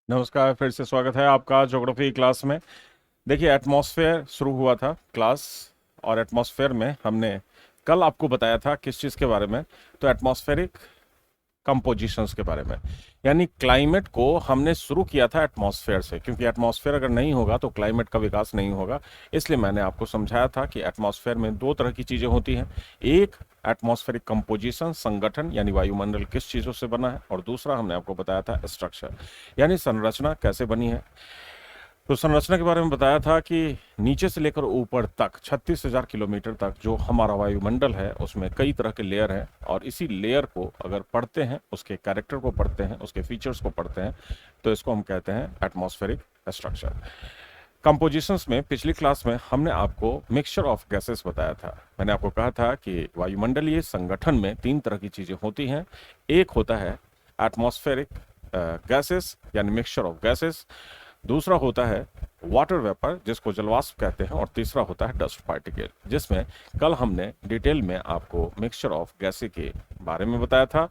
नमस्कार, फिर से स्वागत है आपका ज्योग्राफी क्लास में। देखिए, एटमॉस्फेयर शुरू हुआ था क्लास, और एटमॉस्फेयर में हमने कल आपको बताया था किस चीज़ के बारे में। तो एटमॉस्फेरिक कंपोजिशंस के बारे में, यानी क्लाइमेट को हमने शुरू किया था एटमॉस्फेयर से, क्योंकि एटमॉस्फेयर अगर नहीं होगा तो क्लाइमेट का विकास नहीं होगा। इसलिए मैंने आपको समझाया था कि एटमॉस्फेयर में दो तरह की चीज़ें होती हैं। एक, एटमॉस्फेरिक कंपोजिशन, संगठन, यानी वायुमंडल किस चीज़ों से बना है, और दूसरा हमने आपको बताया था स्ट्रक्चर, यानी संरचना कैसे बनी है। तो संरचना के बारे में बताया था कि नीचे से लेकर ऊपर तक 36,000 किलोमीटर तक जो हमारा वायुमंडल है उसमें कई तरह के लेयर हैं, और इसी लेयर को अगर पढ़ते हैं, उसके कैरेक्टर को पढ़ते हैं, उसके फीचर्स को पढ़ते हैं, तो इसको हम कहते हैं एटमॉस्फेरिक स्ट्रक्चर। कंपोजिशंस में पिछली क्लास में हमने आपको मिक्सचर ऑफ गैसेस बताया था। मैंने आपको कहा था कि वायुमंडलीय संगठन में तीन तरह की चीज़ें होती हैं। एक होता है एटमॉस्फेरिक गैसेस, यानी मिक्सचर ऑफ गैसेस। दूसरा होता है वाटर वेपर, जिसको जलवाष्प कहते हैं। और तीसरा होता है डस्ट पार्टिकल, जिसमें कल हमने डिटेल में आपको मिक्सचर ऑफ गैसेस के बारे में बताया था,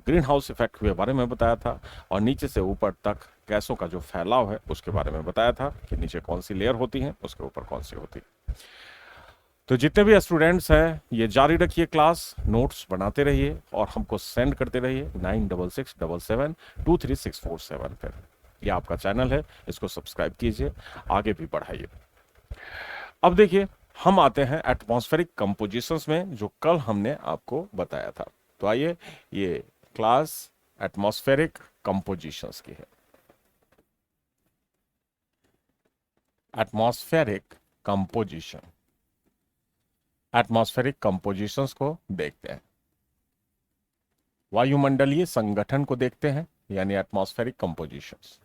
ग्रीन हाउस इफेक्ट के बारे में बताया था, और नीचे से ऊपर तक गैसों का जो फैलाव है उसके बारे में बताया था कि नीचे कौन सी लेयर होती है, उसके ऊपर कौन सी होती है। तो जितने भी स्टूडेंट्स हैं, ये जारी रखिए क्लास, नोट्स बनाते रहिए और हमको सेंड करते रहिए 9667723647 पर। ये आपका चैनल है, इसको सब्सक्राइब कीजिए, आगे भी बढ़ाइए। अब देखिए, हम आते हैं एटमॉस्फेरिक कंपोजिशंस में, जो कल हमने आपको बताया था। तो आइए, ये क्लास एटमॉस्फेरिक कंपोजिशंस की है। एटमॉस्फेरिक कंपोजिशन, एटमॉस्फेरिक कंपोजिशंस को देखते हैं। वायुमंडलीय संगठन को देखते हैं, यानी एटमॉस्फेरिक कंपोजिशंस।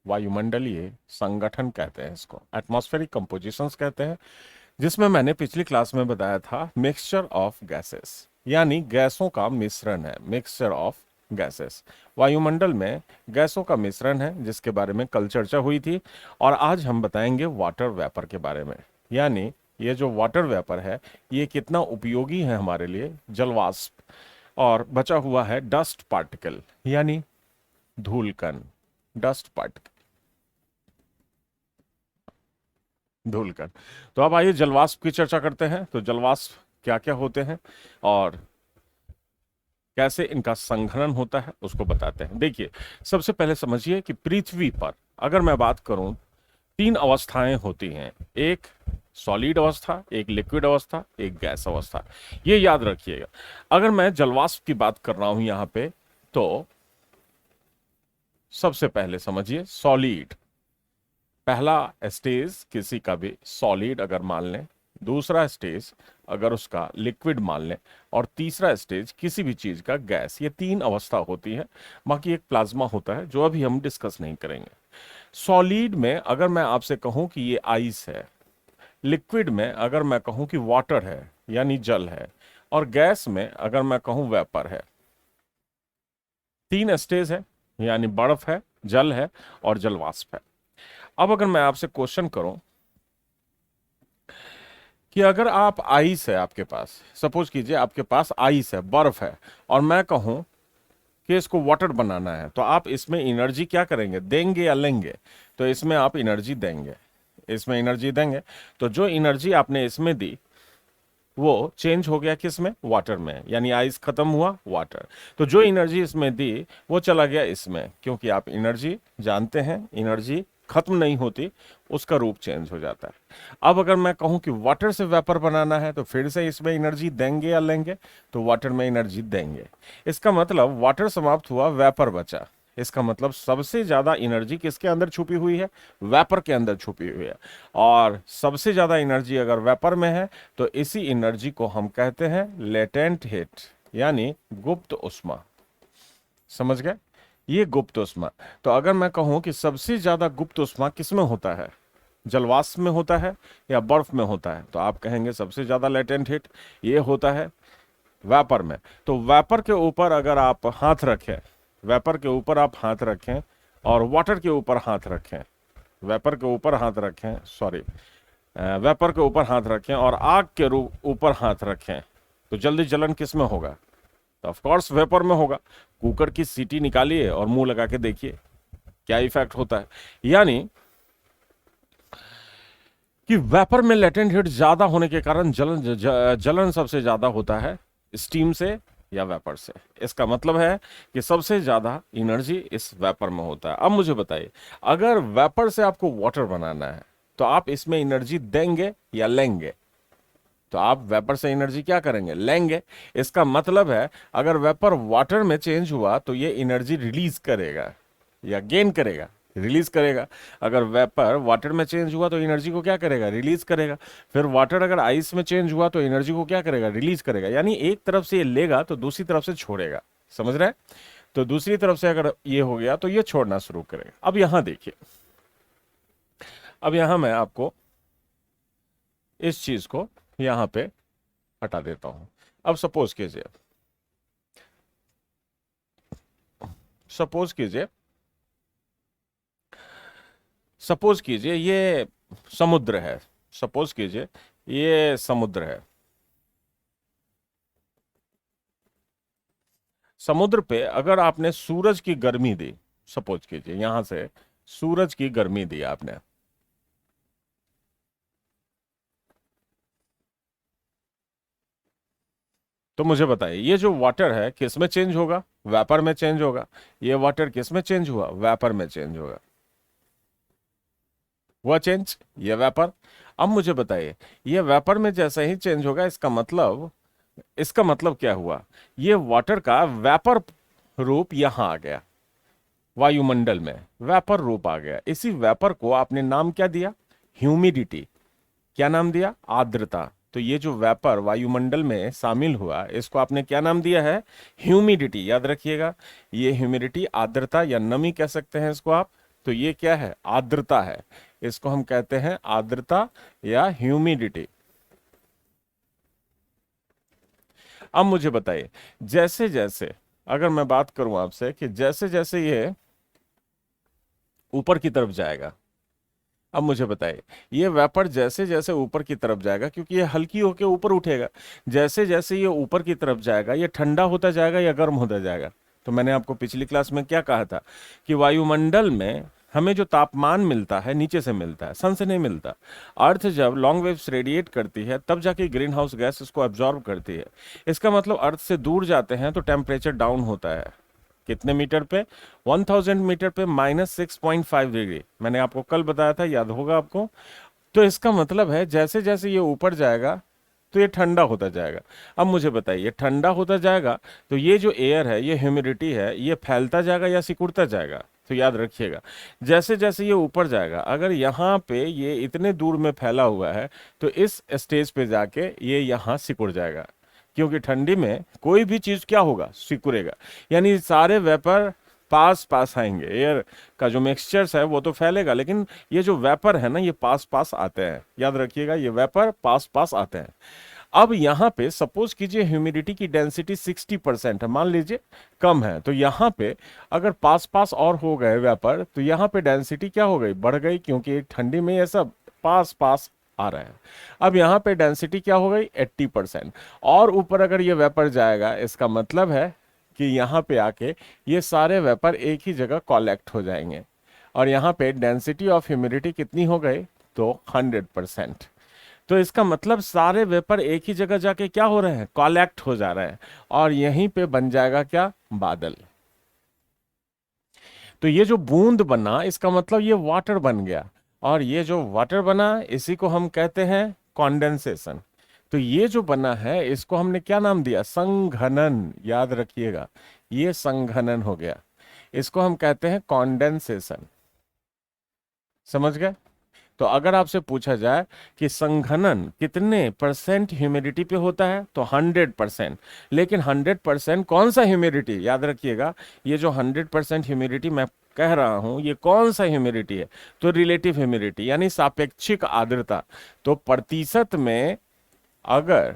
वायुमंडलीय संगठन कहते हैं इसको, एटमॉस्फेरिक कंपोजिशंस कहते हैं, जिसमें मैंने पिछली क्लास में बताया था मिक्सचर ऑफ गैसेस, यानी गैसों का मिश्रण है। मिक्सचर ऑफ गैसेस, वायुमंडल में गैसों का मिश्रण है, जिसके बारे में कल चर्चा हुई थी। और आज हम बताएंगे वाटर वेपर के बारे में, यानी ये जो वाटर वेपर है ये कितना उपयोगी है हमारे लिए, जलवाष्प। और बचा हुआ है डस्ट पार्टिकल, यानी धूलकण, डस्ट पार्टिकल, धूलकण। तो अब आइए जलवाष्प की चर्चा करते हैं। तो जलवाष्प क्या क्या होते हैं और कैसे इनका संघनन होता है उसको बताते हैं। देखिए, सबसे पहले समझिए कि पृथ्वी पर अगर मैं बात करूं, तीन अवस्थाएं होती हैं। एक सॉलिड अवस्था, एक लिक्विड अवस्था, एक गैस अवस्था। ये याद रखिएगा। अगर मैं जलवाष्प की बात कर रहा हूं यहां पे, तो सबसे पहले समझिए सॉलिड, पहला स्टेज किसी का भी सॉलिड अगर मान लें, दूसरा स्टेज अगर उसका लिक्विड मान लें, और तीसरा स्टेज किसी भी चीज का गैस। ये तीन अवस्था होती है। बाकी एक प्लाज्मा होता है जो अभी हम डिस्कस नहीं करेंगे। सॉलिड में अगर मैं आपसे कहूं कि ये आइस है, लिक्विड में अगर मैं कहूं कि वाटर है यानी जल है, और गैस में अगर मैं कहूं वेपर है। तीन स्टेज है, यानी बर्फ है, जल है और जलवाष्प है। अब अगर मैं आपसे क्वेश्चन करूं कि अगर आप आइस है आपके पास, सपोज कीजिए आपके पास आइस है, बर्फ है, और मैं कहूं कि इसको वाटर बनाना है, तो आप इसमें एनर्जी क्या करेंगे, देंगे या लेंगे? तो इसमें आप एनर्जी देंगे, इसमें एनर्जी देंगे। तो जो एनर्जी आपने इसमें दी वो चेंज हो गया किस में, वाटर में, यानी आइस खत्म हुआ, वाटर। तो जो एनर्जी इसमें दी वो चला गया इसमें, क्योंकि आप एनर्जी जानते हैं, एनर्जी खत्म नहीं होती, उसका रूप चेंज हो जाता है। अब अगर मैं कहूं कि वाटर से वेपर बनाना है, तो फिर से इसमें एनर्जी देंगे या लेंगे? तो वाटर में एनर्जी देंगे। इसका मतलब वाटर समाप्त हुआ, वेपर बचा। इसका मतलब सबसे ज्यादा एनर्जी किसके अंदर छुपी हुई है, वेपर के अंदर छुपी हुई है। और सबसे ज्यादा एनर्जी अगर वेपर में है, तो इसी एनर्जी को हम कहते हैं लेटेंट हीट, यानी गुप्त उष्मा। समझ गए? ये गुप्त उष्मा। तो अगर मैं कहूं कि सबसे ज्यादा गुप्त उष्मा किसमें होता है, जलवाष्प में होता है या बर्फ में होता है, तो आप कहेंगे सबसे ज्यादा लेटेंट हीट ये होता है वेपर में। तो वेपर के ऊपर अगर आप हाथ रखें, वेपर के ऊपर आप हाथ रखें और वाटर के ऊपर हाथ रखें, वेपर के ऊपर हाथ रखें, सॉरी, वेपर के ऊपर हाथ रखें और आग के ऊपर हाथ रखें, तो जल्दी जलन किस में होगा? तो ऑफ कोर्स वेपर में होगा। कुकर की सीटी निकालिए और मुंह लगा के देखिए, क्या इफेक्ट होता है? यानी कि वेपर में लेटेंट हीट ज्यादा होने के कारण जलन सबसे ज्यादा होता है स्टीम से या वेपर से। इसका मतलब है कि सबसे ज्यादा एनर्जी इस वेपर में होता है। अब मुझे बताइए, अगर वेपर से आपको वाटर बनाना है तो आप इसमें एनर्जी देंगे या लेंगे? तो आप वेपर से एनर्जी क्या करेंगे? लेंगे। इसका मतलब है अगर वेपर वाटर में चेंज हुआ तो ये एनर्जी रिलीज करेगा या गेन करेगा? रिलीज करेगा। अगर वेपर वाटर में चेंज हुआ तो एनर्जी को क्या करेगा? रिलीज करेगा। फिर वाटर अगर आइस में चेंज हुआ तो एनर्जी को क्या करेगा? रिलीज करेगा। यानी एक तरफ से ये लेगा तो दूसरी तरफ से छोड़ेगा। समझ रहे हैं? तो दूसरी तरफ से अगर ये हो गया तो ये छोड़ना शुरू करेगा। अब यहां देखिए, अब यहां मैं आपको इस चीज को यहां पे हटा देता हूं। अब सपोज कीजिए सपोज कीजिए ये समुद्र है। सपोज कीजिए ये समुद्र है। समुद्र पे अगर आपने सूरज की गर्मी दी, सपोज कीजिए यहां से सूरज की गर्मी दी आपने, तो मुझे बताइए ये जो वाटर है किस में चेंज होगा? वेपर में चेंज होगा। ये वाटर किस में चेंज हुआ? वेपर में चेंज होगा। हुआ चेंज? ये वेपर। अब मुझे बताइए ये वेपर में जैसे ही चेंज होगा, इसका मतलब क्या हुआ? ये वाटर का वेपर रूप यहां आ गया, वायुमंडल में वेपर रूप आ गया। इसी वेपर को आपने नाम क्या दिया? ह्यूमिडिटी। क्या नाम दिया? आर्द्रता। तो ये जो वेपर वायुमंडल में शामिल हुआ इसको आपने क्या नाम दिया है? ह्यूमिडिटी। याद रखिएगा, ये ह्यूमिडिटी आर्द्रता या नमी कह सकते हैं इसको आप। तो ये क्या है? आर्द्रता है। इसको हम कहते हैं आर्द्रता या ह्यूमिडिटी। अब मुझे बताइए जैसे जैसे, अगर मैं बात करूं आपसे कि जैसे जैसे ये ऊपर की तरफ जाएगा, अब मुझे बताइए ये वेपर जैसे जैसे ऊपर की तरफ जाएगा, क्योंकि ये हल्की होकर ऊपर उठेगा, जैसे जैसे ये ऊपर की तरफ जाएगा ये ठंडा होता जाएगा या गर्म होता जाएगा? तो मैंने आपको पिछली क्लास में क्या कहा था कि वायुमंडल में हमें जो तापमान मिलता है नीचे से मिलता है, सन से नहीं मिलता। अर्थ जब लॉन्ग वेव्स रेडिएट करती है तब जाके ग्रीन हाउस गैस इसको एब्जॉर्ब करती है। इसका मतलब अर्थ से दूर जाते हैं तो टेम्परेचर डाउन होता है। कितने मीटर पे? 1000 मीटर पे -6.5 डिग्री। मैंने आपको कल बताया था, याद होगा आपको। तो इसका मतलब है जैसे जैसे ये ऊपर जाएगा तो ये ठंडा होता जाएगा। अब मुझे बताइए ये ठंडा होता जाएगा तो ये जो एयर है, ये ह्यूमिडिटी है, ये फैलता जाएगा या सिकुड़ता जाएगा? तो याद रखिएगा जैसे जैसे ये ऊपर जाएगा, अगर यहाँ पे ये इतने दूर में फैला हुआ है तो इस स्टेज पे जाके ये यहाँ सिकुड़ जाएगा, क्योंकि ठंडी में कोई भी चीज क्या होगा? सिकुड़ेगा। यानी सारे वेपर पास पास आएंगे। एयर का जो मिक्सचर्स है वो तो फैलेगा, लेकिन ये जो वेपर है ना ये पास पास आते हैं। याद रखिएगा ये वेपर पास पास आते हैं। अब यहाँ पे सपोज कीजिए ह्यूमिडिटी की डेंसिटी 60% है, मान लीजिए कम है, तो यहाँ पे अगर पास पास और हो गए वेपर तो यहाँ पे डेंसिटी क्या हो गई? बढ़ गई, क्योंकि ठंडी में ये सब पास पास आ रहा है। अब यहाँ पे डेंसिटी क्या हो गई? 80%। और ऊपर अगर ये वेपर जाएगा इसका मतलब है कि यहाँ पे आके ये सारे वेपर एक ही जगह कलेक्ट हो जाएंगे, और यहाँ पे डेंसिटी ऑफ ह्यूमिडिटी कितनी हो गई? तो 100%। तो इसका मतलब सारे वेपर एक ही जगह जाके क्या हो रहे हैं? कलेक्ट हो जा रहे हैं, और यहीं पे बन जाएगा क्या? बादल। तो ये जो बूंद बना इसका मतलब ये वाटर बन गया, और ये जो वाटर बना इसी को हम कहते हैं कॉन्डेंसेशन। तो ये जो बना है इसको हमने क्या नाम दिया? संघनन। याद रखिएगा ये संघनन हो गया, इसको हम कहते हैं कॉन्डेंसेशन। समझ गए? तो अगर आपसे पूछा जाए कि संघनन कितने परसेंट ह्यूमिडिटी पे होता है, तो 100%। लेकिन 100% कौन सा ह्यूमिडिटी? याद रखिएगा ये जो 100% ह्यूमिडिटी मैं कह रहा हूं ये कौन सा ह्यूमिडिटी है? तो रिलेटिव ह्यूमिडिटी यानी सापेक्षिक आर्द्रता। तो प्रतिशत में अगर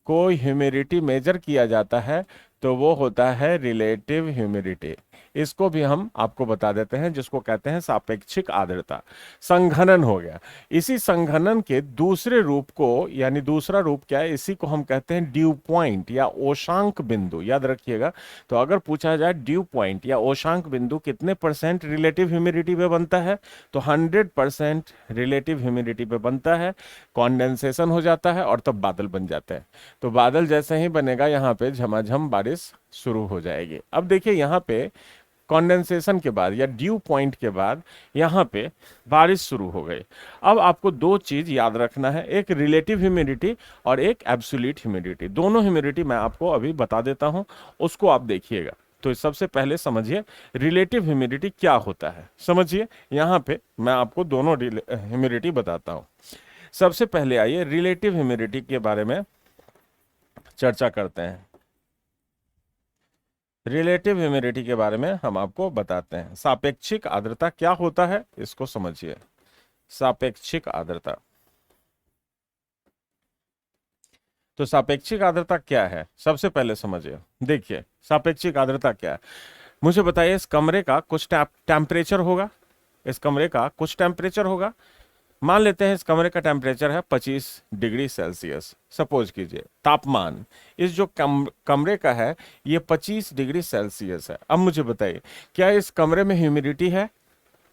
कोई ह्यूमिडिटी मेजर किया जाता है तो वो होता है रिलेटिव ह्यूमिडिटी। इसको भी हम आपको बता देते हैं, जिसको कहते हैं सापेक्षिक आर्द्रता। संघनन हो गया। इसी संघनन के दूसरे रूप को, यानी दूसरा रूप क्या है, इसी को हम कहते हैं ड्यू पॉइंट या ओशांक बिंदु। याद रखिएगा, तो अगर पूछा जाए ड्यू पॉइंट या ओशांक बिंदु कितने परसेंट रिलेटिव ह्यूमिडिटी पे बनता है, तो 100% रिलेटिव ह्यूमिडिटी पे बनता है। कॉन्डेंसेशन हो जाता है और तब बादल बन जाते हैं। तो बादल जैसे ही बनेगा, यहाँ पे झमाझम बारिश शुरू हो जाएगी। अब देखिए यहाँ पे कॉन्डेंसेशन के बाद या ड्यू पॉइंट के बाद यहाँ पे बारिश शुरू हो गई। अब आपको दो चीज याद रखना है, एक रिलेटिव ह्यूमिडिटी और एक एब्सोल्यूट ह्यूमिडिटी। दोनों ह्यूमिडिटी मैं आपको अभी बता देता हूं, उसको आप देखिएगा। तो सबसे पहले समझिए रिलेटिव ह्यूमिडिटी क्या होता है। समझिए, यहाँ पे मैं आपको दोनों ह्यूमिडिटी बताता हूँ। सबसे पहले आइए रिलेटिव ह्यूमिडिटी के बारे में चर्चा करते हैं। रिलेटिव ह्यूमिडिटी के बारे में हम आपको बताते हैं। सापेक्षिक आर्द्रता क्या होता है, इसको समझिए। सापेक्षिक आर्द्रता, तो सापेक्षिक आर्द्रता क्या है, सबसे पहले समझिए। देखिए सापेक्षिक आर्द्रता क्या है, मुझे बताइए। इस कमरे का कुछ टेम्परेचर होगा, इस कमरे का कुछ टेम्परेचर होगा। मान लेते हैं इस कमरे का टेम्परेचर है 25 डिग्री सेल्सियस। सपोज कीजिए तापमान इस जो कमरे का है ये 25 डिग्री सेल्सियस है। अब मुझे बताइए, क्या इस कमरे में ह्यूमिडिटी है?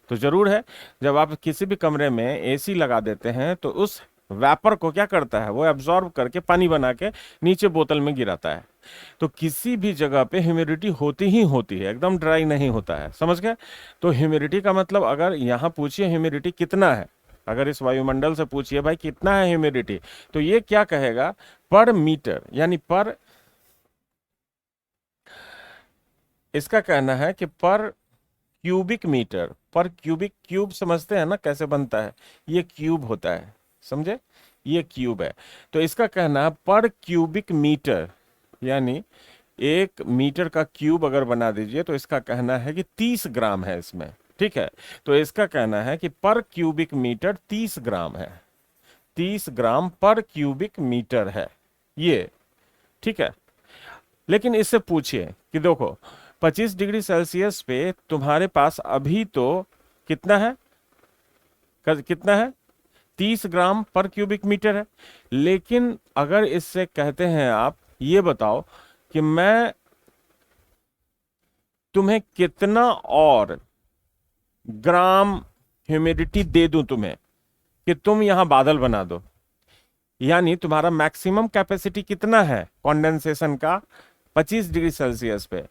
तो जरूर है। जब आप किसी भी कमरे में एसी लगा देते हैं तो उस वेपर को क्या करता है, वो एब्जॉर्ब करके पानी बना के नीचे बोतल में गिराता है। तो किसी भी जगह पे ह्यूमिडिटी होती ही होती है, एकदम ड्राई नहीं होता है। समझ गए? तो ह्यूमिडिटी का मतलब, अगर यहाँ पूछिए ह्यूमिडिटी कितना है, अगर इस वायुमंडल से पूछिए भाई कितना है ह्यूमिडिटी, तो ये क्या कहेगा, पर मीटर, यानी पर, इसका कहना है कि पर क्यूबिक मीटर। पर क्यूबिक, क्यूब समझते हैं ना कैसे बनता है, ये क्यूब होता है, समझे, ये क्यूब है। तो इसका कहना है पर क्यूबिक मीटर, यानी 1 मीटर का क्यूब अगर बना दीजिए तो इसका कहना है कि 30 ग्राम है इसमें। ठीक है, तो इसका कहना है कि पर क्यूबिक मीटर 30 ग्राम है, 30 ग्राम पर क्यूबिक मीटर है ये। ठीक है, लेकिन इससे पूछिए कि देखो 25 डिग्री सेल्सियस पे तुम्हारे पास अभी तो कितना है, कितना है, 30 ग्राम पर क्यूबिक मीटर है। लेकिन अगर इससे कहते हैं आप ये बताओ कि मैं तुम्हें कितना और ग्राम ह्यूमिडिटी दे दूं तुम्हें कि तुम यहां बादल बना दो, यानी तुम्हारा मैक्सिमम कैपेसिटी कितना है कंडेंसेशन का 25 डिग्री सेल्सियस पे।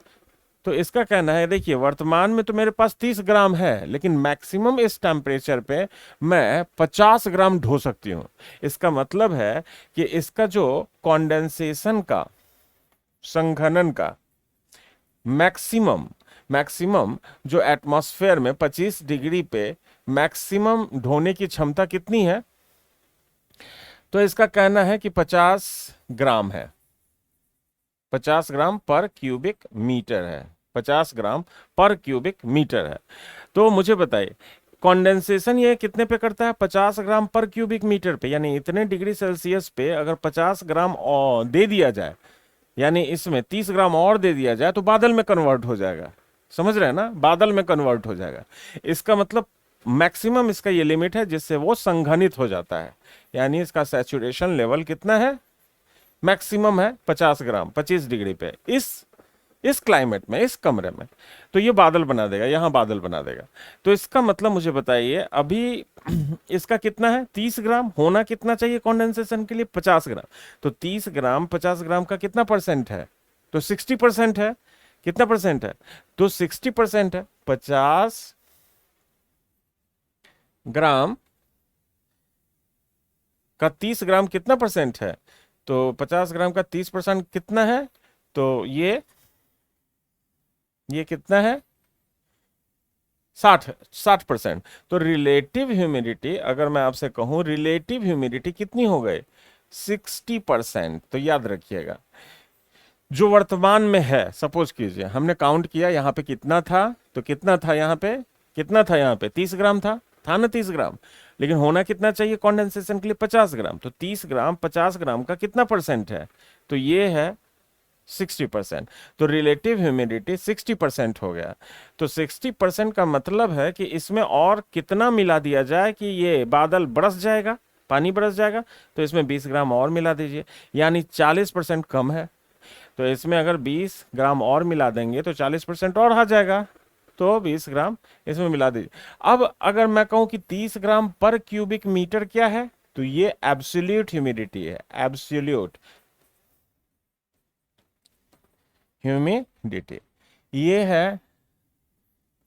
तो इसका कहना है, देखिए वर्तमान में तो मेरे पास 30 ग्राम है, लेकिन मैक्सिमम इस टेम्परेचर पे मैं 50 ग्राम ढो सकती हूं। इसका मतलब है कि इसका जो कंडेंसेशन का, संघनन का मैक्सिमम जो एटमॉस्फेयर में 25 डिग्री पे मैक्सिमम ढोने की क्षमता कितनी है, तो इसका कहना है कि 50 ग्राम है, 50 ग्राम पर क्यूबिक मीटर है, 50 ग्राम पर क्यूबिक मीटर है। तो मुझे बताइए कंडेंसेशन ये कितने पे करता है, 50 ग्राम पर क्यूबिक मीटर पे, यानी इतने डिग्री सेल्सियस पे अगर 50 ग्राम और दे दिया जाए, यानी इसमें 30 ग्राम और दे दिया जाए, तो बादल में कन्वर्ट हो जाएगा। समझ रहे हैं ना, बादल में कन्वर्ट हो जाएगा। इसका मतलब मैक्सिमम इसका ये लिमिट है जिससे वो संघनित हो जाता है, यानी इसका सैचुरेशन लेवल कितना है, मैक्सिमम है 50 ग्राम 25 डिग्री पे, इस क्लाइमेट में, इस कमरे में। तो ये बादल बना देगा, यहां बादल बना देगा। तो इसका मतलब मुझे बताइए अभी इसका कितना है, 30 ग्राम, होना कितना चाहिए कंडेंसेशन के लिए, 50 ग्राम। तो 30 ग्राम 50 ग्राम का कितना परसेंट है, तो 60% है। कितना परसेंट है, तो 60% है। 50 ग्राम का 30 ग्राम कितना परसेंट है, तो 50 ग्राम का 30% कितना है, तो ये कितना है, 60%। तो रिलेटिव ह्यूमिडिटी, अगर मैं आपसे कहूं रिलेटिव ह्यूमिडिटी कितनी हो गई, 60%। तो याद रखिएगा जो वर्तमान में है, सपोज कीजिए हमने काउंट किया यहाँ पे कितना था, तो कितना था यहाँ पे, कितना था यहाँ पे, 30 ग्राम था ना, 30 ग्राम। लेकिन होना कितना चाहिए कंडेंसेशन के लिए, 50 ग्राम। तो 30 ग्राम 50 ग्राम का कितना परसेंट है, तो ये है 60%। तो रिलेटिव ह्यूमिडिटी 60% हो गया। तो 60% का मतलब है कि इसमें और कितना मिला दिया जाए कि ये बादल बरस जाएगा, पानी बरस जाएगा। तो इसमें 20 ग्राम और मिला दीजिए, यानी 40% कम है। तो इसमें अगर 20 ग्राम और मिला देंगे तो 40% और आ जाएगा। तो 20 ग्राम इसमें मिला दीजिए। अब अगर मैं कहूं कि 30 ग्राम पर क्यूबिक मीटर क्या है, तो ये एब्सोल्यूट ह्यूमिडिटी है, एब्सोल्यूट ह्यूमिडिटी। ये है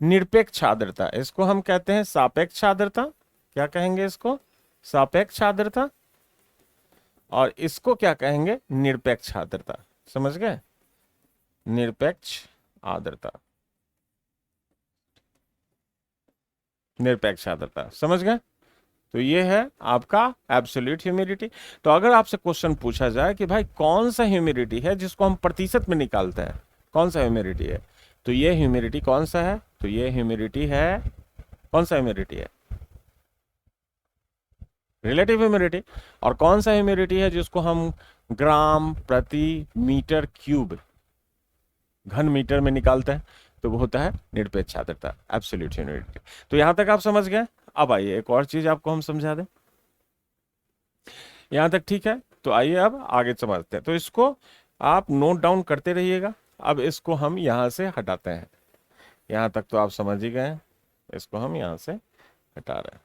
निरपेक्ष आर्द्रता, इसको हम कहते हैं सापेक्ष आर्द्रता। क्या कहेंगे इसको? सापेक्ष आर्द्रता। और इसको क्या कहेंगे? निरपेक्ष आर्द्रता। समझ गए? निरपेक्ष आर्द्रता, निरपेक्ष आर्द्रता, समझ गए? तो ये है आपका एब्सोल्यूट ह्यूमिडिटी। तो अगर आपसे क्वेश्चन पूछा जाए कि भाई कौन सा ह्यूमिडिटी है जिसको हम प्रतिशत में निकालते हैं, कौन सा ह्यूमिडिटी है, तो ये ह्यूमिडिटी कौन सा है? तो ये ह्यूमिडिटी है, कौन सा ह्यूमिडिटी है? Relative humidity. और कौन सा ह्यूमिडिटी है जिसको हम ग्राम प्रति मीटर क्यूब, घन मीटर में निकालते हैं? तो वो होता है निरपेक्ष आर्द्रता, एब्सोल्यूट ह्यूमिडिटी। तो यहां तक आप समझ गए। अब आइए एक और चीज आपको हम समझा दें। यहां तक ठीक है? तो आइए अब आगे समझते हैं। तो इसको आप नोट डाउन करते रहिएगा। अब इसको हम यहां से हटाते हैं। यहां तक तो आप समझ ही गए हैं, इसको हम यहां से हटा रहे हैं।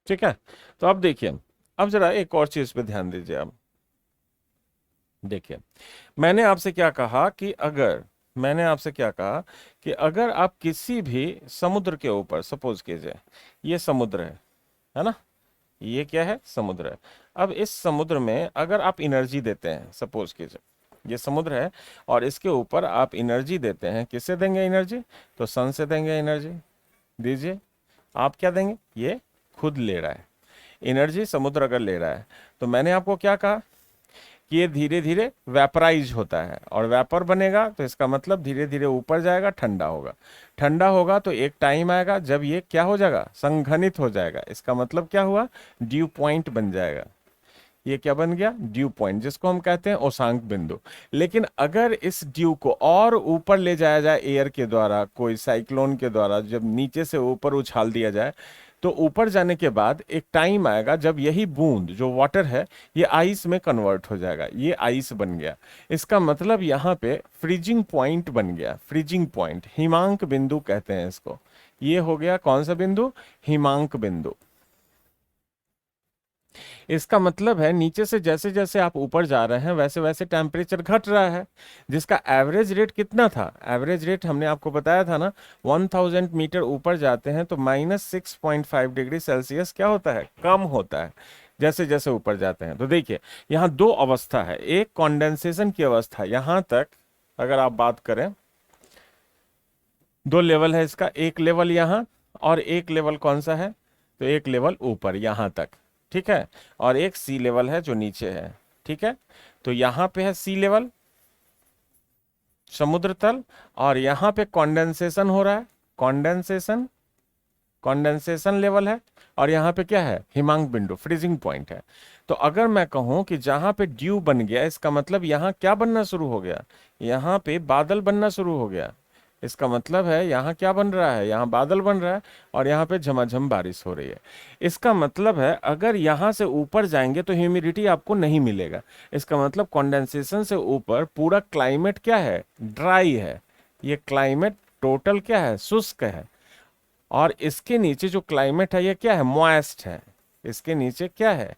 ठीक है? तो अब देखिए, अब जरा एक और चीज पे ध्यान दीजिए। अब देखिए, मैंने आपसे क्या कहा कि अगर मैंने आपसे क्या कहा कि अगर आप किसी भी समुद्र के ऊपर, सपोज कीजिए ये समुद्र है ना, ये क्या है? समुद्र है। अब इस समुद्र में अगर आप एनर्जी देते हैं, सपोज कीजिए ये समुद्र है और इसके ऊपर आप एनर्जी देते हैं, किससे देंगे एनर्जी? तो सन से देंगे एनर्जी। दीजिए, आप क्या देंगे? ये खुद ले रहा है एनर्जी, समुद्र अगर ले रहा है। तो मैंने आपको क्या कहा कि ये धीरे धीरे वेपराइज होता है और वेपर बनेगा, तो इसका मतलब धीरे धीरे ऊपर जाएगा, ठंडा होगा। ठंडा होगा तो एक टाइम आएगा जब ये क्या हो जाएगा? संघनित हो जाएगा। इसका मतलब क्या हुआ? ड्यू पॉइंट बन जाएगा। ये क्या बन गया? ड्यू पॉइंट, जिसको हम कहते हैं औसांक बिंदु। लेकिन अगर इस ड्यू को और ऊपर ले जाया जाए एयर के द्वारा, कोई साइक्लोन के द्वारा, जब नीचे से ऊपर उछाल दिया जाए, तो ऊपर जाने के बाद एक टाइम आएगा जब यही बूंद जो वाटर है ये आइस में कन्वर्ट हो जाएगा। ये आइस बन गया। इसका मतलब यहाँ पे फ्रीजिंग पॉइंट बन गया। फ्रीजिंग पॉइंट, हिमांक बिंदु कहते हैं इसको। ये हो गया कौन सा बिंदु? हिमांक बिंदु। इसका मतलब है नीचे से जैसे जैसे आप ऊपर जा रहे हैं वैसे वैसे टेम्परेचर घट रहा है। जिसका एवरेज रेट कितना था? एवरेज रेट हमने आपको बताया था ना, 1000 मीटर ऊपर जाते हैं तो -6.5 डिग्री सेल्सियस क्या होता है? कम होता है जैसे जैसे ऊपर जाते हैं। तो देखिए, यहाँ दो अवस्था है। एक कॉन्डेंसेशन की अवस्था, यहां तक अगर आप बात करें, दो लेवल है इसका। एक लेवल यहाँ और एक लेवल कौन सा है? तो एक लेवल ऊपर यहां तक, ठीक है। और एक सी लेवल है जो नीचे है, ठीक है। तो यहां पे है सी लेवल, समुद्र तल, और यहां पे कॉन्डेंसेशन हो रहा है, कॉन्डेंसेशन, कॉन्डेंसेशन लेवल है। और यहां पे क्या है? हिमांक बिंदु, फ्रीजिंग पॉइंट है। तो अगर मैं कहूं कि जहां पे ड्यू बन गया, इसका मतलब यहां क्या बनना शुरू हो गया? यहां पे बादल बनना शुरू हो गया। इसका मतलब है यहाँ क्या बन रहा है? यहाँ बादल बन रहा है और यहाँ पे झमाझम बारिश हो रही है। इसका मतलब है अगर यहाँ से ऊपर जाएंगे तो ह्यूमिडिटी आपको नहीं मिलेगा। इसका मतलब कंडेंसेशन से ऊपर पूरा क्लाइमेट क्या है? ड्राई है। ये क्लाइमेट टोटल क्या है? शुष्क है। और इसके नीचे जो क्लाइमेट है ये क्या है? मॉइस्ट है। इसके नीचे क्या है?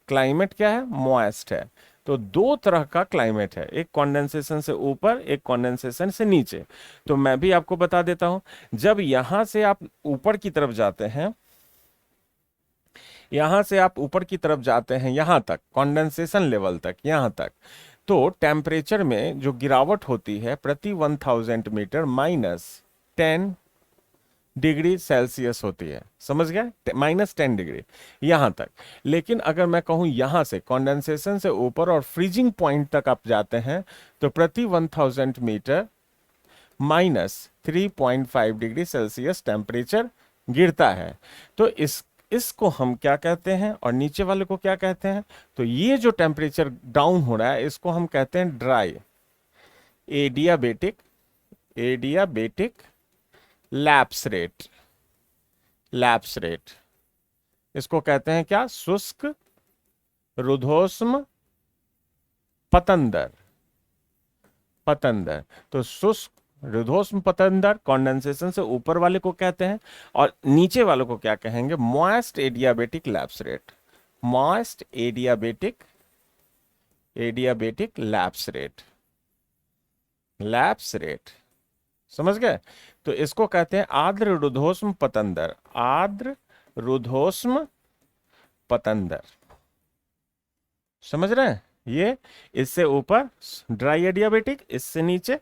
क्लाइमेट क्या है? मॉइस्ट है। तो दो तरह का क्लाइमेट है, एक कंडेंसेशन से ऊपर, एक कंडेंसेशन से नीचे। तो मैं भी आपको बता देता हूं, जब यहां से आप ऊपर की तरफ जाते हैं, यहां से आप ऊपर की तरफ जाते हैं यहां तक, कंडेंसेशन लेवल तक, यहां तक, तो टेम्परेचर में जो गिरावट होती है प्रति 1000 मीटर -10 डिग्री सेल्सियस होती है। समझ गया? -10 डिग्री यहां तक। लेकिन अगर मैं कहूं यहां से कंडेंसेशन से ऊपर और फ्रीजिंग पॉइंट तक आप जाते हैं तो प्रति 1000 मीटर -3.5 डिग्री सेल्सियस टेम्परेचर गिरता है। तो इस इसको हम क्या कहते हैं और नीचे वाले को क्या कहते हैं? तो ये जो टेम्परेचर डाउन हो रहा है इसको हम कहते हैं dry, adiabatic, adiabatic lapse rate, lapse rate. इसको कहते हैं क्या? शुष्क रुद्धोष्म पतन दर, पतन दर। तो शुष्क रुद्धोष्म पतन दर कंडेंसेशन से ऊपर वाले को कहते हैं, और नीचे वाले को क्या कहेंगे? Moist adiabatic lapse rate, moist adiabatic, adiabatic lapse rate, lapse rate. समझ गए? तो इसको कहते हैं आर्द्र रुद्धोष्म पतन दर, आर्द्र रुद्धोष्म पतन दर। समझ रहे हैं? ये इससे ऊपर ड्राई एडियाबेटिक, इससे नीचे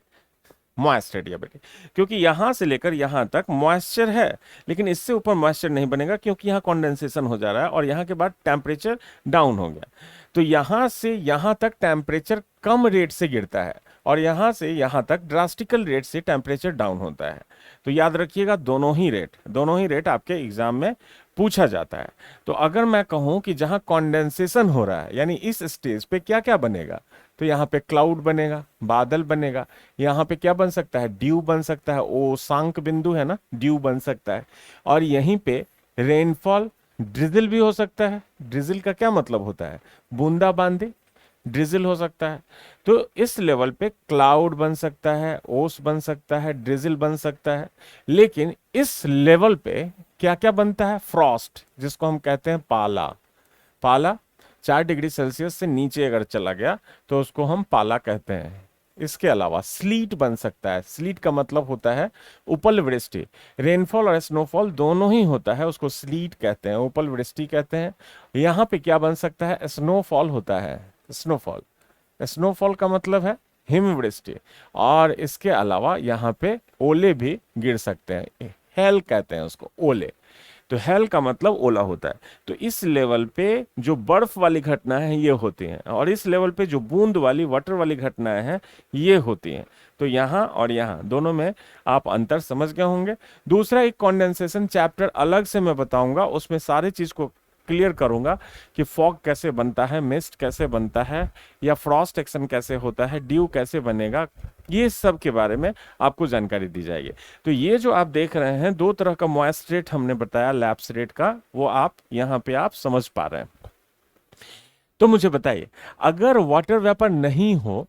मॉइस्ट एडियाबेटिक। क्योंकि यहां से लेकर यहां तक मॉइस्चर है, लेकिन इससे ऊपर मॉइस्चर नहीं बनेगा क्योंकि यहां कंडेंसेशन हो जा रहा है और यहां के बाद टेम्परेचर डाउन हो गया। तो यहां से यहां तक टेम्परेचर कम रेट से गिरता है और यहां से यहां तक ड्रास्टिकल रेट से टेम्परेचर डाउन होता है। तो याद रखिएगा दोनों ही रेट आपके एग्जाम में पूछा जाता है। तो अगर मैं कहूं कि जहां कंडेंसेशन हो रहा है यानी इस स्टेज पे क्या क्या बनेगा, तो यहाँ पे क्लाउड बनेगा, बादल बनेगा। यहाँ पे क्या बन सकता है? ड्यू बन सकता है, ओ शांक बिंदु है ना, ड्यू बन सकता है। और यहीं पे रेनफॉल, ड्रिजल भी हो सकता है। ड्रिजल का क्या मतलब होता है? बूंदाबांदी, ड्रिजल हो सकता है। तो इस लेवल पे क्लाउड बन सकता है, ओस बन सकता है, ड्रिजल बन सकता है। लेकिन इस लेवल पे क्या क्या बनता है? फ्रॉस्ट, जिसको हम कहते हैं पाला। पाला 4 डिग्री सेल्सियस से नीचे अगर चला गया तो उसको हम पाला कहते हैं। इसके अलावा स्लीट बन सकता है। स्लीट का मतलब होता है उपल वृष्टि। रेनफॉल और स्नोफॉल दोनों ही होता है, उसको स्लीट कहते हैं, उपल वृष्टि कहते हैं। यहाँ पे क्या बन सकता है? स्नोफॉल होता है, स्नोफॉल। स्नोफॉल का मतलब है हिमवृष्टि। और इसके अलावा यहाँ पे ओले भी गिर सकते हैं, हेल कहते हैं उसको, ओले। तो हेल का मतलब ओला होता है। तो इस लेवल पे जो बर्फ वाली घटनाएं हैं ये होती हैं, और इस लेवल पे जो बूंद वाली, वाटर वाली घटनाएं हैं ये होती हैं। तो यहाँ और यहाँ दोनों में आप अंतर समझ गए होंगे। दूसरा एक कंडेंसेशन चैप्टर अलग से मैं बताऊंगा, उसमें सारी चीज को क्लियर करूंगा कि फॉग कैसे बनता है, मिस्ट कैसे बनता है, या फ्रॉस्ट एक्शन कैसे होता है, ड्यू कैसे बनेगा, ये सब के बारे में आपको जानकारी दी जाएगी। तो ये जो आप देख रहे हैं 2 तरह का मॉइस्ट रेट हमने बताया लैप्स रेट का, वो आप यहाँ पे आप समझ पा रहे हैं। तो मुझे बताइए, अगर वाटर वेपर नहीं हो,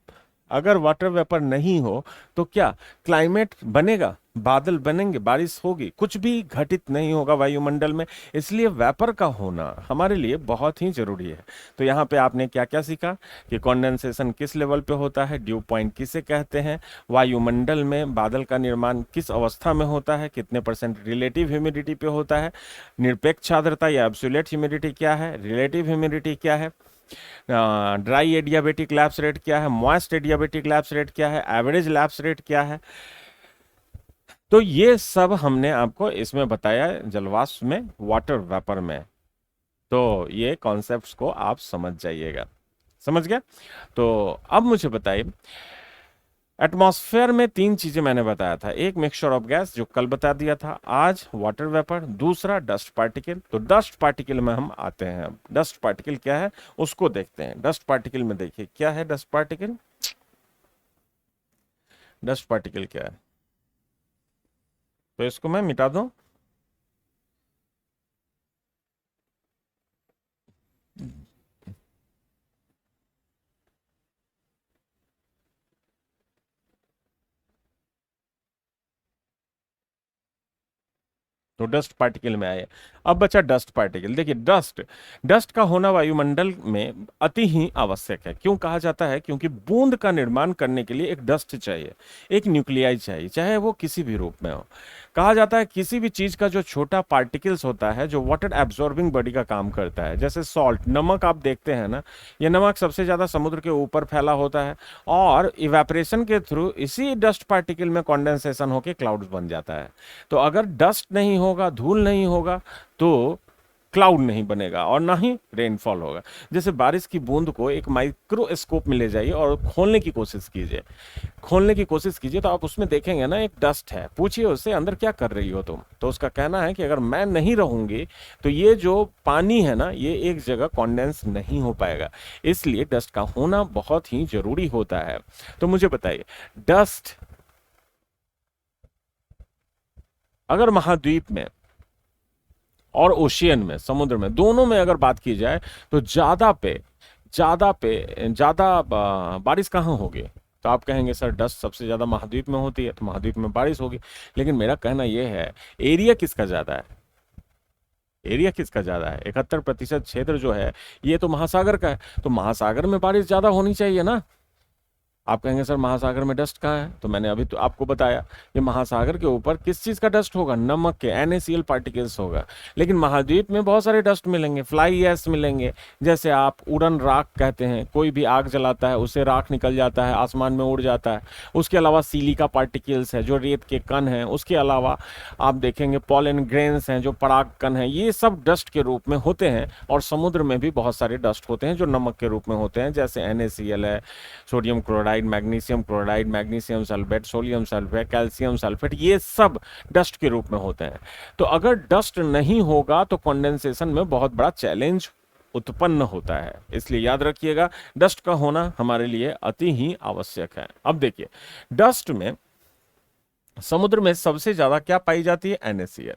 अगर वाटर वेपर नहीं हो तो क्या क्लाइमेट बनेगा? बादल बनेंगे, बारिश होगी, कुछ भी घटित नहीं होगा वायुमंडल में। इसलिए वेपर का होना हमारे लिए बहुत ही जरूरी है। तो यहाँ पे आपने क्या क्या सीखा कि कंडेंसेशन किस लेवल पे होता है, ड्यू पॉइंट किसे कहते हैं, वायुमंडल में बादल का निर्माण किस अवस्था में होता है, कितने % रिलेटिव ह्यूमिडिटी पे होता है, निरपेक्ष आर्द्रता या एब्सोल्यूट ह्यूमिडिटी क्या है, रिलेटिव ह्यूमिडिटी क्या है, ड्राई एडियाबेटिक लैप्स रेट क्या है, मॉइस्ट एडियाबेटिक लैप्स रेट क्या है, एवरेज लैप्स रेट क्या है। तो ये सब हमने आपको इसमें बताया जलवाष्प में, वाटर वेपर में। तो ये कॉन्सेप्ट्स को आप समझ जाइएगा। समझ गया? तो अब मुझे बताइए, एटमॉस्फेयर में 3 चीजें मैंने बताया था। एक मिक्सचर ऑफ गैस जो कल बता दिया था, आज वाटर वेपर, दूसरा डस्ट पार्टिकल। तो डस्ट पार्टिकल में हम आते हैं। अब डस्ट पार्टिकल क्या है उसको देखते हैं। डस्ट पार्टिकल में देखिए क्या है डस्ट पार्टिकल। डस्ट पार्टिकल क्या है? तो इसको मैं मिटा दूं। तो डस्ट पार्टिकल में आए। अब बचा डस्ट पार्टिकल। देखिए डस्ट का होना वायुमंडल में अति ही आवश्यक है। क्यों कहा जाता है? क्योंकि बूंद का निर्माण करने के लिए एक डस्ट चाहिए, एक न्यूक्लियाई चाहिए, चाहे वो किसी भी रूप में हो। कहा जाता है किसी भी चीज का जो छोटा पार्टिकल्स होता है जो वाटर एब्जॉर्बिंग बॉडी का काम करता है, जैसे सॉल्ट, नमक आप देखते हैं ना, ये नमक सबसे ज्यादा समुद्र के ऊपर फैला होता है और इवेपोरेशन के थ्रू इसी डस्ट पार्टिकल में कंडेंसेशन होकर क्लाउड्स बन जाता है। तो अगर डस्ट नहीं होगा, धूल नहीं होगा, तो क्लाउड नहीं बनेगा और ना ही रेनफॉल होगा। जैसे बारिश की बूंद को एक माइक्रोस्कोप में ले जाइए और खोलने की कोशिश कीजिए, खोलने की कोशिश कीजिए तो आप उसमें देखेंगे ना एक डस्ट है, पूछिए उससे अंदर क्या कर रही हो तुम, तो उसका कहना है कि अगर मैं नहीं रहूंगी तो ये जो पानी है ना ये एक जगह कॉन्डेंस नहीं हो पाएगा, इसलिए डस्ट का होना बहुत ही जरूरी होता है। तो मुझे बताइए, डस्ट अगर महाद्वीप में और ओशियन में, समुद्र में, दोनों में अगर बात की जाए तो ज्यादा बारिश कहाँ होगी? तो आप कहेंगे सर डस्ट सबसे ज्यादा महाद्वीप में होती है, तो महाद्वीप में बारिश होगी। लेकिन मेरा कहना यह है, एरिया किसका ज्यादा है? एरिया किसका ज्यादा है? 71% क्षेत्र जो है ये तो महासागर का है, तो महासागर में बारिश ज्यादा होनी चाहिए ना। आप कहेंगे सर महासागर में डस्ट कहाँ है? तो मैंने अभी तो आपको बताया, ये महासागर के ऊपर किस चीज का डस्ट होगा? नमक के NaCl पार्टिकल्स होगा। लेकिन महाद्वीप में बहुत सारे डस्ट मिलेंगे, फ्लाई ऐश मिलेंगे, जैसे आप उड़न राख कहते हैं, कोई भी आग जलाता है उससे राख निकल जाता है, आसमान में उड़ जाता है। उसके अलावा सिलिका पार्टिकल्स है जो रेत के कण हैं, उसके अलावा आप देखेंगे पॉलन ग्रेन्स हैं जो पराग कण हैं, ये सब डस्ट के रूप में होते हैं। और समुद्र में भी बहुत सारे डस्ट होते हैं जो नमक के रूप में होते हैं, जैसे NaCl है, sodium chloride, magnesium chloride, magnesium sulphate, sodium sulphate, calcium sulphate, ये सब डस्ट के रूप में होते हैं। तो अगर डस्ट नहीं होगा तो कंडेंसेशन में बहुत बड़ा चैलेंज उत्पन्न होता है, इसलिए याद रखिएगा डस्ट का होना हमारे लिए अति ही आवश्यक है। अब देखिए, डस्ट में समुद्र में सबसे ज्यादा क्या पाई जाती है? NaCl,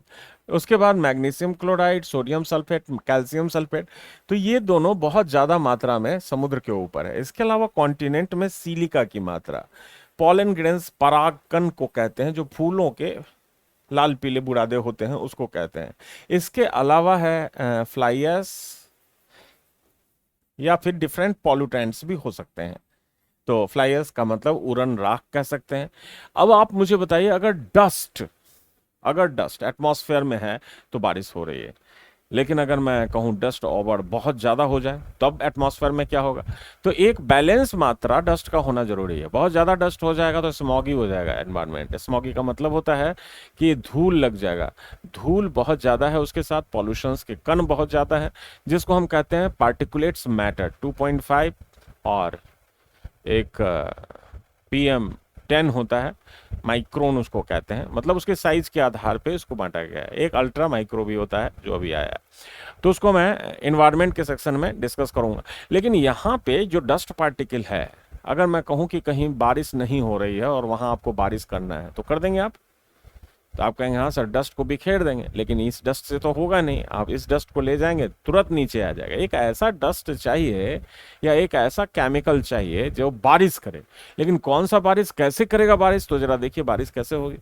उसके बाद magnesium chloride, sodium sulphate, calcium sulphate, तो ये दोनों बहुत ज्यादा मात्रा में समुद्र के ऊपर है। इसके अलावा कॉन्टिनेंट में सिलिका की मात्रा, पॉलन ग्रेन्स, परागकण को कहते हैं, जो फूलों के लाल पीले बुरादे होते हैं उसको कहते हैं। इसके अलावा है फ्लाई ऐश या फिर डिफरेंट पॉल्यूटेंट्स भी हो सकते हैं। तो फ्लाई ऐश का मतलब उड़न राख कह सकते हैं। अब आप मुझे बताइए, अगर डस्ट एटमॉस्फेयर में है तो बारिश हो रही है, लेकिन अगर मैं कहूं डस्ट ओवर बहुत ज्यादा हो जाए तब एटमॉस्फेयर में क्या होगा? तो एक बैलेंस मात्रा डस्ट का होना जरूरी है। बहुत ज्यादा डस्ट हो जाएगा तो स्मॉगी हो जाएगा एनवायरनमेंट। स्मॉगी का मतलब होता है कि धूल लग जाएगा, धूल बहुत ज्यादा है, उसके साथ पॉल्यूशंस के कण बहुत ज्यादा है, जिसको हम कहते हैं पार्टिकुलेट्स मैटर 2.5, और एक PM10 होता है, माइक्रोन उसको कहते हैं, मतलब उसके साइज के आधार पे उसको बांटा गया है। एक अल्ट्रा माइक्रो भी होता है जो अभी आया है, तो उसको मैं एनवायरनमेंट के सेक्शन में डिस्कस करूंगा। लेकिन यहाँ पे जो डस्ट पार्टिकल है, अगर मैं कहूँ कि कहीं बारिश नहीं हो रही है और वहां आपको बारिश करना है तो कर देंगे आप? तो आप कहेंगे हाँ सर डस्ट को बिखेर देंगे, लेकिन इस डस्ट से तो होगा नहीं। आप इस डस्ट को ले जाएंगे तुरंत नीचे आ जाएगा। एक ऐसा डस्ट चाहिए या एक ऐसा केमिकल चाहिए जो बारिश करे। लेकिन कौन सा बारिश, कैसे करेगा बारिश? तो जरा देखिए बारिश कैसे होगी।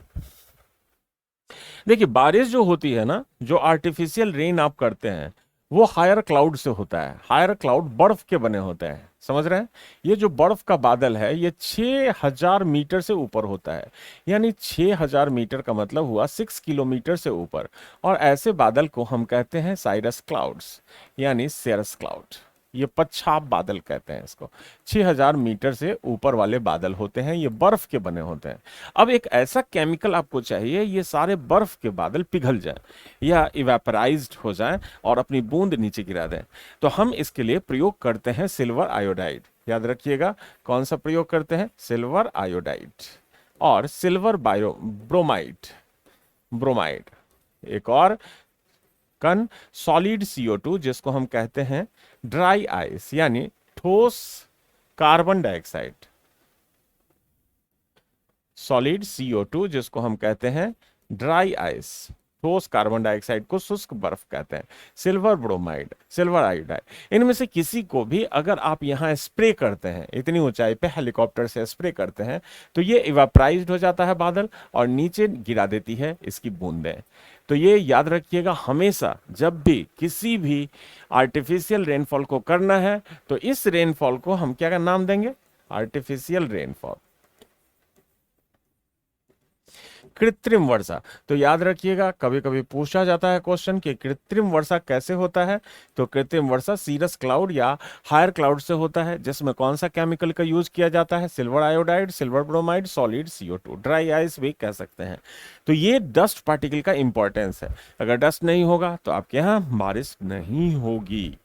देखिए बारिश जो होती है ना, जो आर्टिफिशियल रेन आप करते हैं, वो हायर क्लाउड से होता है। हायर क्लाउड बर्फ के बने होते हैं, समझ रहे हैं? ये जो बर्फ का बादल है ये 6000 मीटर से ऊपर होता है, यानी 6000 मीटर का मतलब हुआ 6 किलोमीटर से ऊपर। और ऐसे बादल को हम कहते हैं साइरस क्लाउड्स, यानी सेरस क्लाउड। ये पच्छाप बादल कहते हैं इसको। 6000 मीटर से ऊपर वाले बादल होते हैं, ये बर्फ के बने होते हैं। अब एक ऐसा केमिकल आपको चाहिए ये सारे बर्फ के बादल पिघल जाए या इवेपराइज्ड हो जाए और अपनी बूंद नीचे गिरा दें। तो हम इसके लिए प्रयोग करते हैं सिल्वर आयोडाइड। याद रखिएगा कौन सा प्रयोग करते हैं? सिल्वर आयोडाइड और सिल्वर ब्रोमाइड। एक और कण सॉलिड CO2 जिसको हम कहते हैं ड्राई आइस, यानी ठोस कार्बन डाइऑक्साइड। सॉलिड CO2 जिसको हम कहते हैं ड्राई आइस, ठोस कार्बन डाइऑक्साइड को शुष्क बर्फ कहते हैं। सिल्वर ब्रोमाइड, सिल्वर आयोडाइड, इनमें से किसी को भी अगर आप यहां स्प्रे करते हैं, इतनी ऊंचाई पे हेलीकॉप्टर से स्प्रे करते हैं, तो ये इवेपराइज्ड हो जाता है बादल और नीचे गिरा देती है इसकी बूंदें। तो ये याद रखिएगा, हमेशा जब भी किसी भी आर्टिफिशियल रेनफॉल को करना है तो इस रेनफॉल को हम क्या का नाम देंगे? Artificial rainfall. कृत्रिम वर्षा। तो याद रखिएगा, कभी कभी पूछा जाता है क्वेश्चन कि कृत्रिम वर्षा कैसे होता है। तो कृत्रिम वर्षा सीरस क्लाउड या हायर क्लाउड से होता है, जिसमें कौन सा केमिकल का यूज किया जाता है, silver iodide, silver bromide, solid CO2, dry ice भी कह सकते हैं। तो ये डस्ट पार्टिकल का इंपॉर्टेंस है। अगर डस्ट नहीं होगा तो आपके यहाँ बारिश नहीं होगी।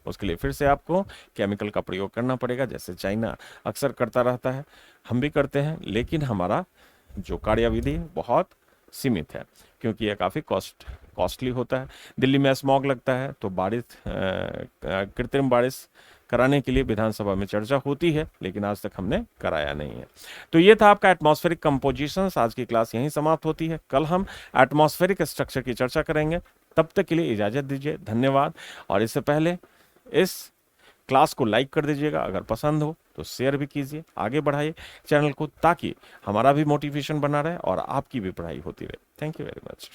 उसके लिए फिर से आपको केमिकल का प्रयोग करना पड़ेगा, जैसे चाइना अक्सर करता रहता है, हम भी करते हैं, लेकिन हमारा जो कार्यविधि बहुत सीमित है, क्योंकि यह काफ़ी कॉस्टली होता है। दिल्ली में स्मॉग लगता है, तो बारिश कृत्रिम बारिश कराने के लिए विधानसभा में चर्चा होती है, लेकिन आज तक हमने कराया नहीं है। तो ये था आपका एटमॉस्फेरिक कंपोजिशन। आज की क्लास यहीं समाप्त होती है। कल हम एटमॉस्फेरिक स्ट्रक्चर की चर्चा करेंगे। तब तक के लिए इजाजत दीजिए, धन्यवाद। और इससे पहले इस क्लास को लाइक कर दीजिएगा, अगर पसंद हो तो शेयर भी कीजिए, आगे बढ़ाइए चैनल को, ताकि हमारा भी मोटिवेशन बना रहे और आपकी भी पढ़ाई होती रहे। Thank you very much.